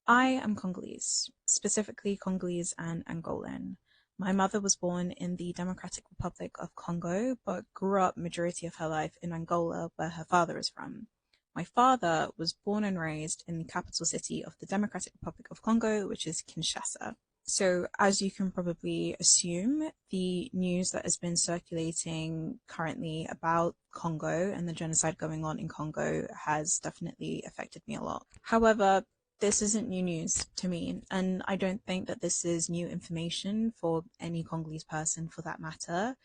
I am Congolese, specifically Congolese and Angolan. My mother was born in the Democratic Republic of Congo, but grew up majority of her life in Angola, where her father is from. My father was born and raised in the capital city of the Democratic Republic of Congo, which is Kinshasa. So, as you can probably assume, the news that has been circulating currently about Congo and the genocide going on in Congo has definitely affected me a lot. However, this isn't new news to me, and I don't think that this is new information for any Congolese person for that matter.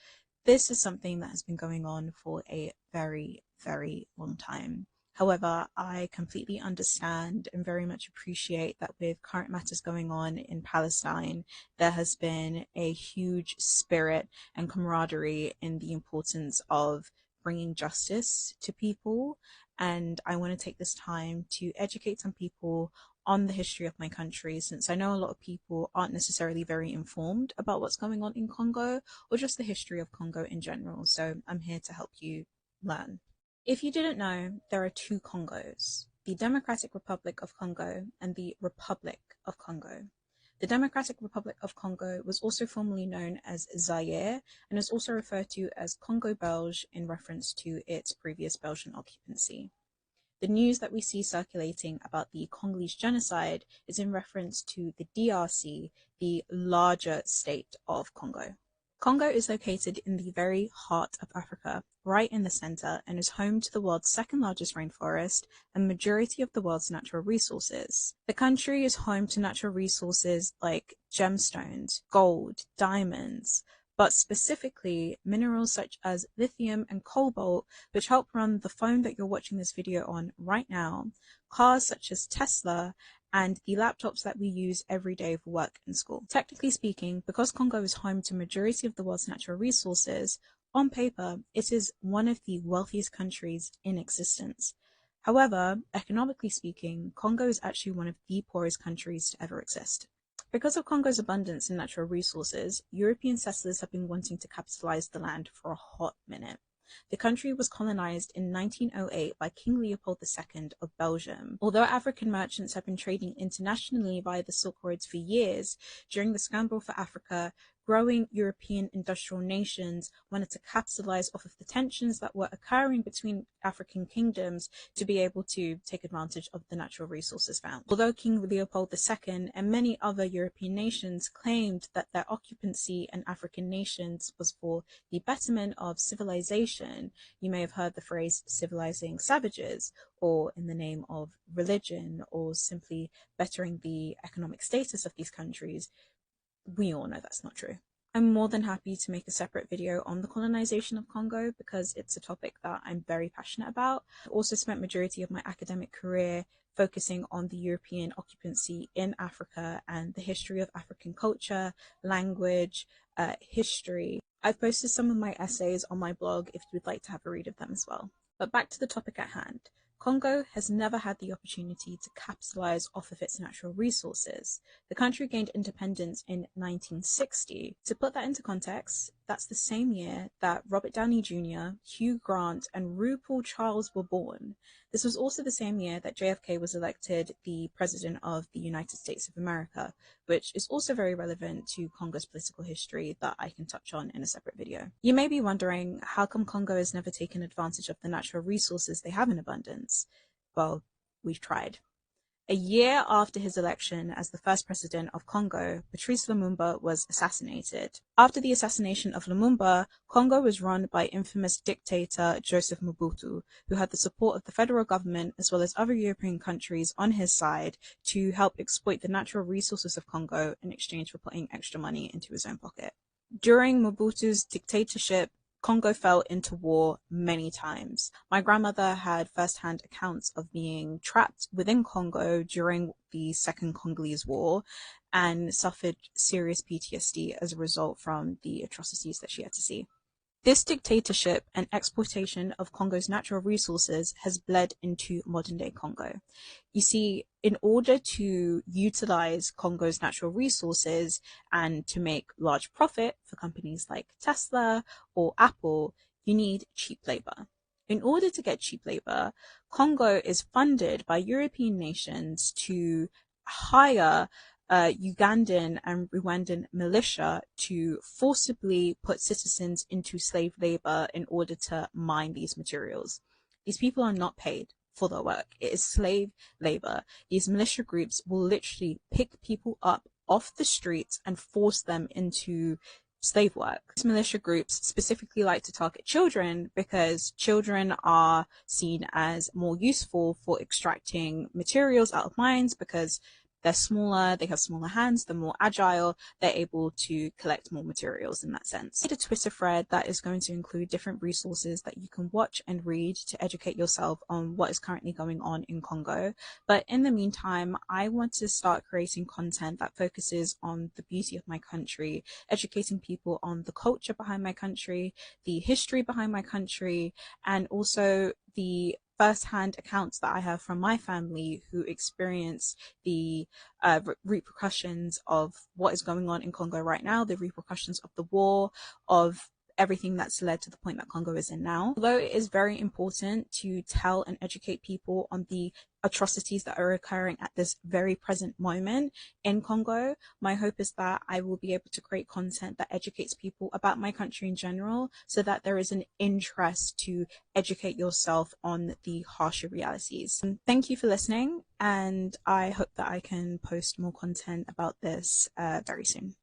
This is something that has been going on for a very, very long time. However, I completely understand and very much appreciate that with current matters going on in Palestine, there has been a huge spirit and camaraderie in the importance of bringing justice to people. And I want to take this time to educate some people on the history of my country, since I know a lot of people aren't necessarily very informed about what's going on in Congo or just the history of Congo in general. So I'm here to help you learn. If you didn't know, there are two Congos, the Democratic Republic of Congo and the Republic of Congo. The Democratic Republic of Congo was also formerly known as Zaire and is also referred to as Congo Belge in reference to its previous Belgian occupancy. The news that we see circulating about the Congolese genocide is in reference to the DRC, the larger state of Congo. Congo is located in the very heart of Africa, right in the center, and is home to the world's second largest rainforest and majority of the world's natural resources. The country is home to natural resources like gemstones, gold, diamonds, but specifically minerals such as lithium and cobalt, which help run the phone that you're watching this video on right now, cars such as Tesla, and the laptops that we use every day for work and school. Technically speaking, because Congo is home to majority of the world's natural resources, on paper, it is one of the wealthiest countries in existence. However, economically speaking, Congo is actually one of the poorest countries to ever exist. Because of Congo's abundance in natural resources, European settlers have been wanting to capitalize the land for a hot minute. The country was colonized in 1908 by King Leopold II of Belgium. Although African merchants have been trading internationally via the Silk Roads for years, during the scramble for Africa, growing European industrial nations wanted to capitalize off of the tensions that were occurring between African kingdoms to be able to take advantage of the natural resources found. Although King Leopold II and many other European nations claimed that their occupancy in African nations was for the betterment of civilization, you may have heard the phrase civilizing savages, or in the name of religion, or simply bettering the economic status of these countries. We all know that's not true. I'm more than happy to make a separate video on the colonization of Congo because it's a topic that I'm very passionate about. I also spent majority of my academic career focusing on the European occupancy in Africa and the history of African culture, language, history. I've posted some of my essays on my blog if you would like to have a read of them as well. But back to the topic at hand. Congo has never had the opportunity to capitalize off of its natural resources. The country gained independence in 1960. To put that into context, that's the same year that Robert Downey Jr., Hugh Grant, and RuPaul Charles were born. This was also the same year that JFK was elected the President of the United States of America, which is also very relevant to Congo's political history that I can touch on in a separate video. You may be wondering, how come Congo has never taken advantage of the natural resources they have in abundance? Well, we've tried. A year after his election as the first president of Congo, Patrice Lumumba was assassinated. After the assassination of Lumumba, Congo was run by infamous dictator Joseph Mobutu, who had the support of the federal government as well as other European countries on his side to help exploit the natural resources of Congo in exchange for putting extra money into his own pocket. During Mobutu's dictatorship, Congo fell into war many times. My grandmother had first-hand accounts of being trapped within Congo during the Second Congolese War and suffered serious PTSD as a result from the atrocities that she had to see. This dictatorship and exploitation of Congo's natural resources has bled into modern-day Congo. You see, in order to utilize Congo's natural resources and to make large profit for companies like Tesla or Apple, you need cheap labor. In order to get cheap labor, Congo is funded by European nations to hire Ugandan and Rwandan militia to forcibly put citizens into slave labor in order to mine these materials. These people are not paid for their work. It is slave labor. These militia groups will literally pick people up off the streets and force them into slave work. These militia groups specifically like to target children because children are seen as more useful for extracting materials out of mines because they're smaller, they have smaller hands, they're more agile, they're able to collect more materials in that sense. I made a Twitter thread that is going to include different resources that you can watch and read to educate yourself on what is currently going on in Congo. But in the meantime, I want to start creating content that focuses on the beauty of my country, educating people on the culture behind my country, the history behind my country, and also the first-hand accounts that I have from my family who experience the repercussions of what is going on in Congo right now, the repercussions of the war, of everything that's led to the point that Congo is in now. Although it is very important to tell and educate people on the atrocities that are occurring at this very present moment in Congo, my hope is that I will be able to create content that educates people about my country in general so that there is an interest to educate yourself on the harsher realities. Thank you for listening, and I hope that I can post more content about this very soon.